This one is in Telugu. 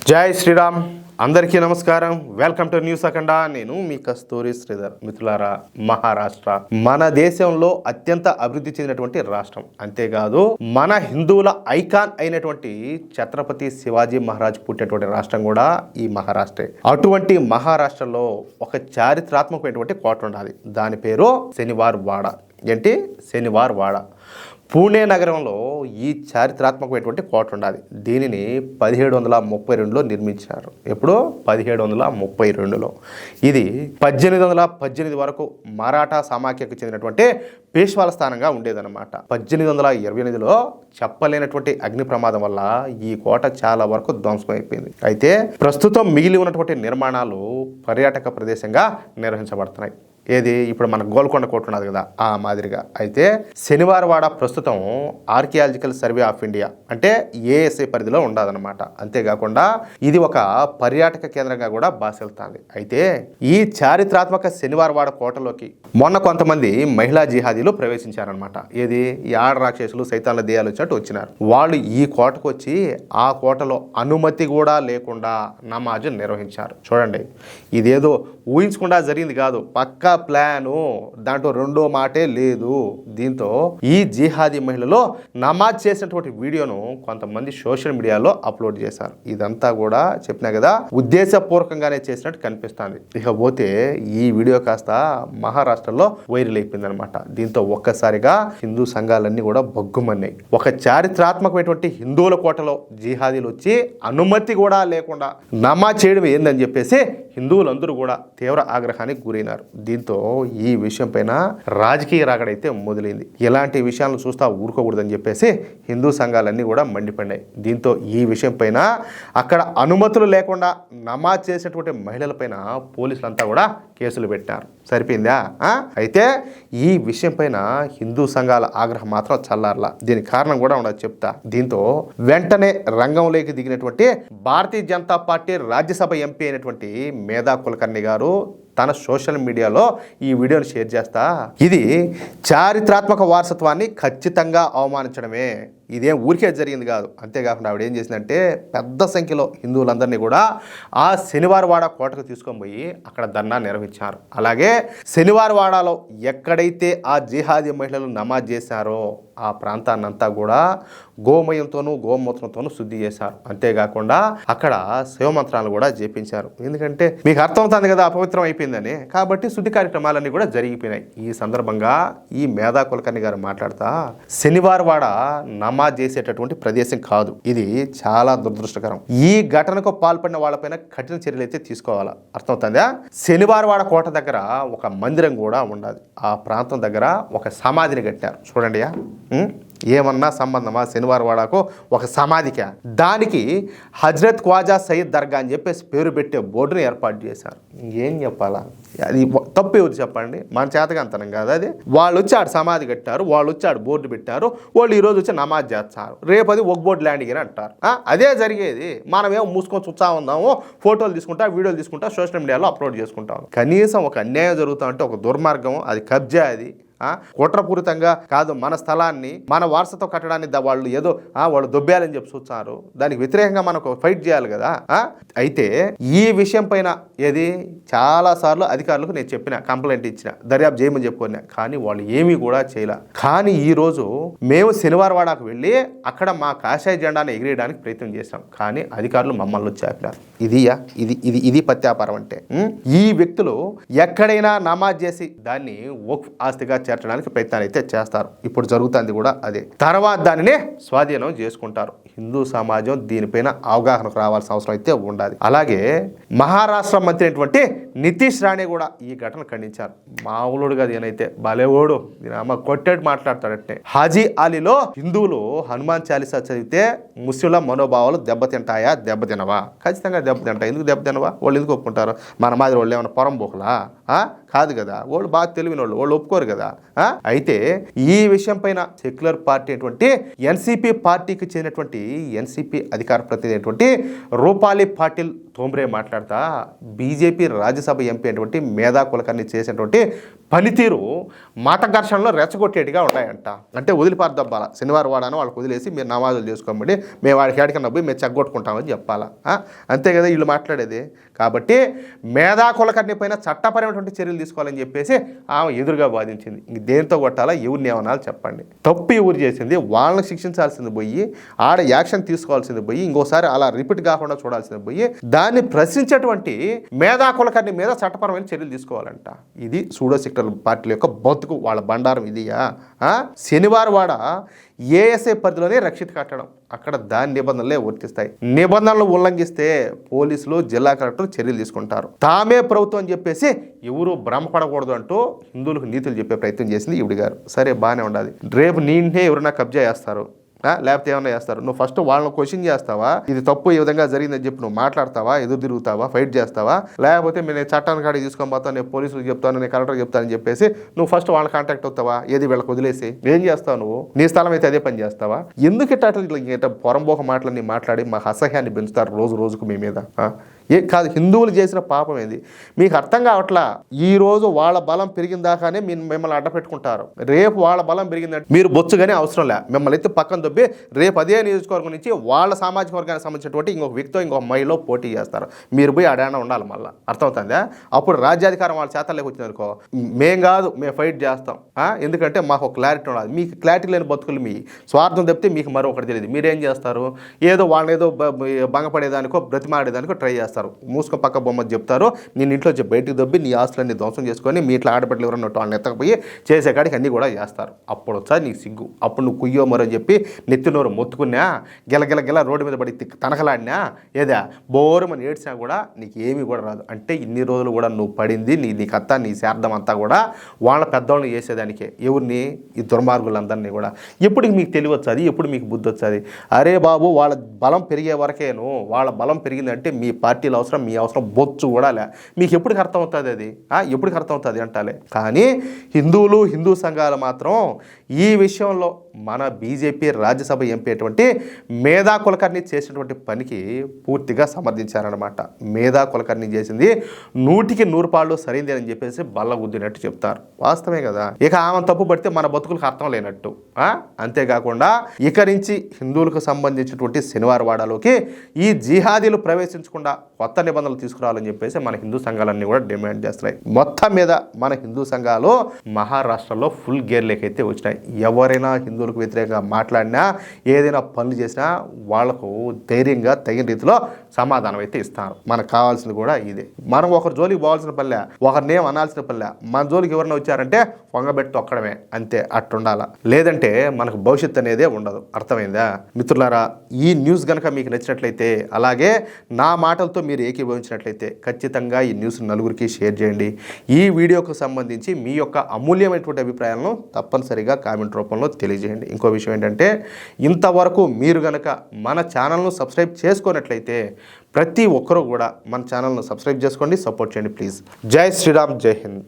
జై శ్రీరామ్. అందరికీ నమస్కారం. వెల్కమ్ టు న్యూస్ అఖండ. నేను మీ కస్తూరి శ్రీధర్. మిత్రులారా, మహారాష్ట్ర మన దేశంలో అత్యంత అభివృద్ధి చెందినటువంటి రాష్ట్రం. అంతేకాదు మన హిందువుల ఐకాన్ అయినటువంటి ఛత్రపతి శివాజీ మహారాజ్ పుట్టినటువంటి రాష్ట్రం కూడా ఈ మహారాష్ట్రే. అటువంటి మహారాష్ట్రలో ఒక చారిత్రాత్మకమైనటువంటి కోట ఉండాలి. దాని పేరు శనివార్ వాడ. ఏంటి? శనివార్ వాడ. పూణే నగరంలో ఈ చారిత్రాత్మకమైనటువంటి కోట ఉండాలి. దీనిని 1732లో నిర్మించారు. ఎప్పుడు? 1732లో. ఇది 1818 వరకు మరాఠా సమాఖ్యకు చెందినటువంటి పేష్వాల స్థానంగా ఉండేదన్నమాట. 1828లో చెప్పలేనటువంటి అగ్ని ప్రమాదం వల్ల ఈ కోట చాలా వరకు ధ్వంసమైపోయింది. అయితే ప్రస్తుతం మిగిలి ఉన్నటువంటి నిర్మాణాలు పర్యాటక ప్రదేశంగా నిర్వహించబడుతున్నాయి. ఏది? ఇప్పుడు మన గోల్కొండ కోట ఉన్నది కదా, ఆ మాదిరిగా. అయితే శనివారవాడ ప్రస్తుతం ఆర్కియాలజికల్ సర్వే ఆఫ్ ఇండియా అంటే ఏఎస్ఐ పరిధిలో ఉండదన్నమాట. అంతేకాకుండా ఇది ఒక పర్యాటక కేంద్రంగా కూడా బాసెళ్తాంది. అయితే ఈ చారిత్రాత్మక శనివారవాడ కోటలోకి మొన్న కొంతమంది మహిళా జిహాదీలు ప్రవేశించారనమాట. ఏది? ఈ ఆడ రాక్షసులు సైతాన్ల దేయాలు వచ్చినట్టు వచ్చినారు. వాళ్ళు ఈ కోటకు వచ్చి ఆ కోటలో అనుమతి కూడా లేకుండా నమాజు నిర్వహించారు. చూడండి, ఇదేదో ఊహించకుండా జరిగింది కాదు, పక్కా ప్లాను. దాంట్లో రెండో మాటే లేదు. దీంతో ఈ జిహాదీ మహిళలో నమాజ్ చేసినటువంటి వీడియోను కొంతమంది సోషల్ మీడియాలో అప్లోడ్ చేశారు. ఇదంతా కూడా చెప్పినా కదా, ఉద్దేశపూర్వకంగానే చేసినట్టు కనిపిస్తుంది. ఇకపోతే ఈ వీడియో కాస్త మహారాష్ట్రలో వైరల్ అయిపోయింది అనమాట. దీంతో ఒక్కసారిగా హిందూ సంఘాలన్నీ కూడా బొగ్గుమన్నాయి. ఒక చారిత్రాత్మకమైనటువంటి హిందువుల కోటలో జిహాదీలు వచ్చి అనుమతి కూడా లేకుండా నమాజ్ చేయడం ఏందని చెప్పేసి హిందువులందరూ కూడా తీవ్ర ఆగ్రహానికి గురైనారు. దీంతో ఈ విషయం పైన రాజకీయ రాగడైతే మొదలైంది. ఎలాంటి విషయాలను చూస్తా ఊరుకోకూడదని చెప్పేసి హిందూ సంఘాలన్నీ కూడా మండిపడినాయి. దీంతో ఈ విషయం పైన అక్కడ అనుమతులు లేకుండా నమాజ్ చేసినటువంటి మహిళలపైన పోలీసులంతా కూడా కేసులు పెట్టారు. సరిపోయిందా? అయితే ఈ విషయం పైన హిందూ సంఘాల ఆగ్రహం మాత్రం చల్లారలా. దీనికి కారణం కూడా ఉండదు, చెప్తా. దీంతో వెంటనే రంగంలోకి దిగినటువంటి భారతీయ జనతా పార్టీ రాజ్యసభ ఎంపీ అయినటువంటి మేధా కులకర్ణి గారు తన సోషల్ మీడియాలో ఈ వీడియోని షేర్ చేస్తా, ఇది చారిత్రాత్మక వారసత్వాన్ని ఖచ్చితంగా అవమానించడమే, ఇదేం ఊరికే జరిగింది కాదు. అంతేకాకుండా ఆవిడ ఏం చేసిందంటే పెద్ద సంఖ్యలో హిందువులందరినీ కూడా ఆ శనివారవాడ కోటకు తీసుకొని పోయి అక్కడ ధర్నా నిర్వహించారు. అలాగే శనివారవాడలో ఎక్కడైతే ఆ జిహాదీ మహిళలు నమాజ్ చేశారో ఆ ప్రాంతాన్నంతా కూడా గోమయంతోనూ గోమూత్రంతోనూ శుద్ధి చేశారు. అంతేకాకుండా అక్కడ శివమంత్రాలు కూడా చేపించారు. ఎందుకంటే మీకు అర్థమవుతుంది కదా, అపవిత్రం అయిపోయిందని. కాబట్టి శుద్ధి కార్యక్రమాలన్నీ కూడా జరిగిపోయినాయి. ఈ సందర్భంగా ఈ మేధా కులకర్ణి గారు మాట్లాడుతా, శనివారవాడ నమాజ్ చేసేటటువంటి ప్రదేశం కాదు, ఇది చాలా దురదృష్టకరం. ఈ ఘటనకు పాల్పడిన వాళ్ళపైన కఠిన చర్యలు అయితే తీసుకోవాలా. అర్థమవుతుందా? శనివారవాడ కోట దగ్గర ఒక మందిరం కూడా ఉండదు. ఆ ప్రాంతం దగ్గర ఒక సమాధిని కట్టారు. చూడండి, ఏమన్నా సంబంధమా శనివారవాడకు ఒక సమాధికా? దానికి హజ్రత్ ఖ్వాజా సయ్యద్ దర్గా అని చెప్పేసి పేరు పెట్టే బోర్డుని ఏర్పాటు చేశారు. ఏం చెప్పాలా? అది తప్పు ఎవరు చెప్పండి? మన చేతకంతనం కాదు అది. వాళ్ళు వచ్చి ఆడు సమాధి కట్టారు, వాళ్ళు వచ్చి ఆడు బోర్డు పెట్టారు, వాళ్ళు ఈరోజు వచ్చి నమాజ్ చేస్తారు, రేపు అది ఒక బోర్డు ల్యాండింగ్ అని అంటారు. అదే జరిగేది. మనమేమో మూసుకొని చూస్తా ఉందాము, ఫోటోలు తీసుకుంటా, వీడియోలు తీసుకుంటా, సోషల్ మీడియాలో అప్లోడ్ చేసుకుంటాం. కనీసం ఒక అన్యాయం జరుగుతా అంటే ఒక దుర్మార్గం, అది కబ్జా, అది కుట్రపూరితంగా కాదు. మన స్థలాన్ని మన వారసత్వ కట్టడాన్ని వాళ్ళు ఏదో వాళ్ళు దొబ్బేయాలని చెప్పి చూస్తారు. దానికి వ్యతిరేకంగా మనకు ఫైట్ చేయాలి కదా. అయితే ఈ విషయం పైన ఏది చాలా సార్లు అధికారులకు నేను చెప్పిన, కంప్లైంట్ ఇచ్చిన, దర్యాప్తు చేయమని చెప్పుకున్నా, కానీ వాళ్ళు ఏమీ కూడా చేయలే. కానీ ఈ రోజు మేము శనివారవాడకు వెళ్ళి అక్కడ మా కాషాయ జెండాను ఎగిరేయడానికి ప్రయత్నం చేశాం, కానీ అధికారులు మమ్మల్ని వచ్చి ఆపినారు. ఇది పత్యాపారం అంటే. ఈ వ్యక్తులు ఎక్కడైనా నమాజ్ చేసి దాన్ని వక్ఫ్ ఆస్తిగా చేర్చడానికి ప్రయత్నాలు అయితే చేస్తారు. ఇప్పుడు జరుగుతుంది కూడా అదే. తర్వాత దానినే స్వాధీనం చేసుకుంటారు. హిందూ సమాజం దీనిపైన అవగాహనకు రావాల్సిన అవసరం అయితే ఉండాలి. అలాగే మహారాష్ట్ర మంత్రి అయినటువంటి నితీష్ రాణే కూడా ఈ ఘటన ఖండించారు. మామూలుడు కాదు, ఈయనైతే భలేవాడు, అమ్మ కొట్టేట్టు మాట్లాడతాడంటే. హాజీ అలీలో హిందువులు హనుమాన్ చాలీసా చదివితే ముస్లింల మనోభావాలు దెబ్బతింటాయా? దెబ్బతినవా? ఖచ్చితంగా దెబ్బతింటాయి. ఎందుకు దెబ్బతినవా? వాళ్ళు ఎందుకు ఒప్పుకుంటారు? మన మాదిరి వాళ్ళు ఏమైనా పొరంబోకలా? కాదు కదా. వాళ్ళు బాగా తెలివిన వాళ్ళు ఒప్పుకోరు కదా. అయితే ఈ విషయం పైన సెక్యులర్ పార్టీ అయినటువంటి ఎన్సీపీ పార్టీకి చెందినటువంటి ఎన్సీపీ అధికార ప్రతినిధి అయినటువంటి రూపాలి పాటిల్ తోమ్రే మాట్లాడతా బీజేపీ రాజ్యసభ ఎంపీ అయినటువంటి మేధా కులకర్ణి చేసినటువంటి పనితీరు మత ఘర్షణలో రెచ్చగొట్టేటిగా ఉన్నాయంట. అంటే వదిలిపారదబ్బాల శనివారం వాడాను వాళ్ళకి వదిలేసి మీరు నమాజులు చేసుకోమండి, మేము వాడికి ఏడికన్నా పోయి మేము చెగ్గొట్టుకుంటామని చెప్పాలా. అంతే కదా వీళ్ళు మాట్లాడేది. కాబట్టి మేధా కులకర్ణి పైన చట్టపరమైనటువంటి చర్యలు తీసుకోవాలని చెప్పేసి ఆమె ఎదురుగా వాదించింది. ఇంక దేంతో కొట్టాలా, ఎవరిని ఏమనాలి చెప్పండి. తప్పు ఎవరు చేసింది వాళ్ళని శిక్షించాల్సింది పోయి, ఆడ యాక్షన్ తీసుకోవాల్సింది పోయి, ఇంకోసారి అలా రిపీట్ కాకుండా చూడాల్సింది పోయి, దాన్ని ప్రశ్నించేటువంటి మేధా కులకర్ణి మీద చట్టపరమైన చర్యలు తీసుకోవాలంట. ఇది సూడో సెక్టర్ పార్టీల యొక్క బతుకు, వాళ్ళ బండారం ఇదియా. శనివారం వాడ ఏఎస్ఐ పరిధిలోనే రక్షిత కట్టడం, అక్కడ దాని నిబంధనలే వర్తిస్తాయి. నిబంధనలు ఉల్లంఘిస్తే పోలీసులు జిల్లా కలెక్టర్ చర్యలు తీసుకుంటారు. తామే ప్రభుత్వం అని చెప్పేసి ఎవరు భ్రమపడకూడదు అంటూ హిందువులకు నీతులు చెప్పే ప్రయత్నం చేసింది ఈవిడ గారు. సరే బాగానే ఉండాలి. రేపు నీంటే ఎవరైనా కబ్జా చేస్తారు, లేకపోతే ఏమన్నా చేస్తారు, నువ్వు ఫస్ట్ వాళ్ళని క్వశ్చన్ చేస్తావా, ఇది తప్పు ఈ విధంగా జరిగిందని చెప్పి నువ్వు మాట్లాడతావా, ఎదురు తిరుగుతావా, ఫైట్ చేస్తావా, లేకపోతే నేను చట్టాన్ని కాడికి తీసుకొని పోతాను, నేను పోలీసులకు చెప్తాను, నేను కలెక్టర్ చెప్తానని చెప్పేసి నువ్వు ఫస్ట్ వాళ్ళని కాంటాక్ట్ అవుతావా, ఏది వీళ్ళకి వదిలేసి ఏం చేస్తావు నువ్వు, నీ స్థలం అయితే అదే పని చేస్తావా? ఎందుకు ఇట్లా పొరంబోక మాటలన్నీ మాట్లాడి మా అసహ్యాన్ని పెంచుతారు రోజు రోజుకు మీ మీద? ఏ కాదు, హిందువులు చేసిన పాపం ఏంది మీకు అర్థం కావట్లా. ఈ రోజు వాళ్ళ బలం పెరిగిన దాకానే మిమ్మల్ని అడ్డపెట్టుకుంటారు. రేపు వాళ్ళ బలం పెరిగిందంటే మీరు బొచ్చుగానే అవసరం లే, మిమ్మల్ని అయితే పక్కన దొబ్బి రేపు అదే నియోజకవర్గం నుంచి వాళ్ళ సామాజిక వర్గానికి సంబంధించినటువంటి ఇంకొక వ్యక్తితో ఇంకొక మహిళలో పోటీ చేస్తారు. మీరు పోయి ఆడాన ఉండాలి. మళ్ళీ అర్థమవుతుందా? అప్పుడు రాజ్యాధికారం వాళ్ళ చేతల్లోకి వచ్చింది అనుకో, మేం కాదు మేము ఫైట్ చేస్తాం. ఎందుకంటే మాకు క్లారిటీ ఉండాలి. మీకు క్లారిటీ లేని బతుకులు మీ స్వార్థం తప్పితే మీకు మరొకటి తెలియదు. మీరేం చేస్తారు, ఏదో వాళ్ళని ఏదో భంగపడేదానికో బ్రతిమాడేదానికో ట్రై చేస్తారు. మూసుకొని పక్క బొమ్మ చెప్తారు, నేను ఇంట్లో బయటకు దొబ్బి నీ ఆస్తులన్నీ ధ్వంసం చేసుకొని మీ ఇట్లా ఆడబిడ్డలు ఎవరన్నా వాళ్ళని ఎత్తకపోయి చేసే కాడికి అన్నీ కూడా చేస్తారు. అప్పుడు వచ్చా నీకు సిగ్గు. అప్పుడు నువ్వు కుయ్యో మరో చెప్పి నెత్తినోరు మొత్తుకున్నా, గిల రోడ్డు మీద పడి తనకలాడినా, ఏదా బోరుమని ఏడ్చినా కూడా నీకు ఏమీ కూడా రాదు. అంటే ఇన్ని రోజులు కూడా నువ్వు పడింది నీకు అత్తా నీ శార్థం అంతా కూడా వాళ్ళ పెద్దవాళ్ళని చేసేదానికే. ఎవరిని? ఈ దుర్మార్గులందరినీ కూడా. ఎప్పుడు మీకు తెలివి వచ్చాది, ఎప్పుడు మీకు బుద్ధి వచ్చాది? అరే బాబు, వాళ్ళ బలం పెరిగే వరకేను. వాళ్ళ బలం పెరిగిందంటే మీ పార్టీలో అవసరం, మీ అవసరం బొచ్చు కూడా లే. మీకు ఎప్పటికి అర్థమవుతుంది అది? ఎప్పటికి అర్థమవుతుంది అంటాలే. కానీ హిందువులు, హిందూ సంఘాలు మాత్రం ఈ విషయంలో మన బీజేపీ రాజ్యసభ ఎంపీ అటువంటి మేధా కులకర్ణి చేసినటువంటి పనికి పూర్తిగా సమర్థించారనమాట. మేధా కులకర్ణి చేసింది 100కి 100 పాళ్ళు సరైంది అని చెప్పేసి బల్లగుద్దినట్టు చెప్తారు. వాస్తవమే కదా. ఇక ఆమె తప్పు పడితే మన బతుకులకు అర్థం లేనట్టు. అంతేకాకుండా ఇక నుంచి హిందువులకు సంబంధించినటువంటి శనివారం వాడాలోకి ఈ జిహాదీలు ప్రవేశించకుండా కొత్త నిబంధనలు తీసుకురావాలని చెప్పేసి మన హిందూ సంఘాలన్నీ కూడా డిమాండ్ చేస్తున్నాయి. మొత్తం మీద మన హిందూ సంఘాలు మహారాష్ట్రలో ఫుల్ గేర్లేకైతే వచ్చినాయి. ఎవరైనా హిందువులకు వ్యతిరేకంగా మాట్లాడినా, ఏదైనా పనులు చేసినా వాళ్లకు ధైర్యంగా తగిన రీతిలో సమాధానం అయితే ఇస్తారు. మనకు కావాల్సింది కూడా ఇదే. మనం ఒకరి జోలికి పోవాల్సిన పల్లె, ఒకరినేం అనాల్సిన పల్లె. మన జోలికి ఎవరైనా వచ్చారంటే పొంగబెట్టి తొక్కడమే, అంతే. అట్టుండాల. లేదంటే మనకు భవిష్యత్తు అనేదే ఉండదు. అర్థమైందా మిత్రులారా? ఈ న్యూస్ కనుక మీకు నచ్చినట్లయితే, అలాగే నా మాటలతో మీరు ఏకీభవించినట్లయితే ఖచ్చితంగా ఈ న్యూస్ నలుగురికి షేర్ చేయండి. ఈ వీడియోకు సంబంధించి మీ యొక్క అమూల్యమైనటువంటి అభిప్రాయాలను తప్పనిసరిగా కామెంట్ రూపంలో తెలియజేయండి. ఇంకో విషయం ఏంటంటే, ఇంతవరకు మీరు కనుక మన ఛానల్ను సబ్స్క్రైబ్ చేసుకున్నట్లయితే ప్రతి ఒక్కరూ కూడా మన ఛానల్ను సబ్స్క్రైబ్ చేసుకోండి, సపోర్ట్ చేయండి ప్లీజ్. జై శ్రీరామ్, జై హింద్.